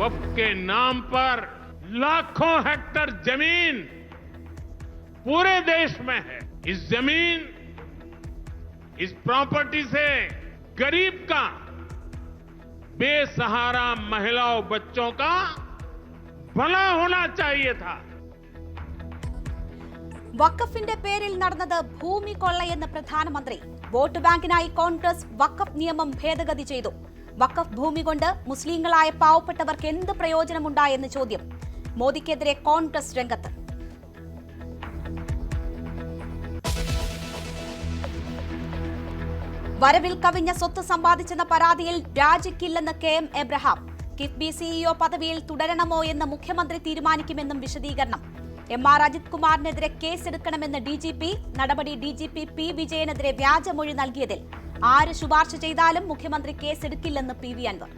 वक्फ के नाम पर लाखों हेक्टर जमीन पूरे देश में है। इस जमीन, इस प्रॉपर्टी से गरीब का, बेसहारा महिलाओं बच्चों का भला होना चाहिए था। വഖഫിന്റെ പേരിൽ നടന്നത് ഭൂമി കൊള്ളയെന്ന് പ്രധാനമന്ത്രി. വോട്ട് ബാങ്കിനായി കോൺഗ്രസ് വഖഫ് നിയമം ഭേദഗതി ചെയ്തു. വഖഫ് ഭൂമി കൊണ്ട് മുസ്ലിങ്ങളായ പാവപ്പെട്ടവർക്ക് എന്ത് പ്രയോജനമുണ്ടായെന്ന് ചോദ്യം. മോദിക്കെതിരെ കോൺഗ്രസ് രംഗത്ത്. വരവിൽ കവിഞ്ഞ സ്വത്ത് സമ്പാദിച്ചെന്ന പരാതിയിൽ രാജിക്കില്ലെന്ന് KM എബ്രഹാം. കിഫ്ബി CEO പദവിയിൽ തുടരണമോ എന്ന് മുഖ്യമന്ത്രി തീരുമാനിക്കുമെന്നും വിശദീകരണം. MR Ajith കുമാറിനെതിരെ കേസെടുക്കണമെന്ന് DGP. നടപടി DGP P വിജയനെതിരെ വ്യാജമൊഴി നൽകിയതിൽ ആര് ശുപാർശ ചെയ്താലും മുഖ്യമന്ത്രി കേസെടുക്കില്ലെന്ന് PV അൻവർ.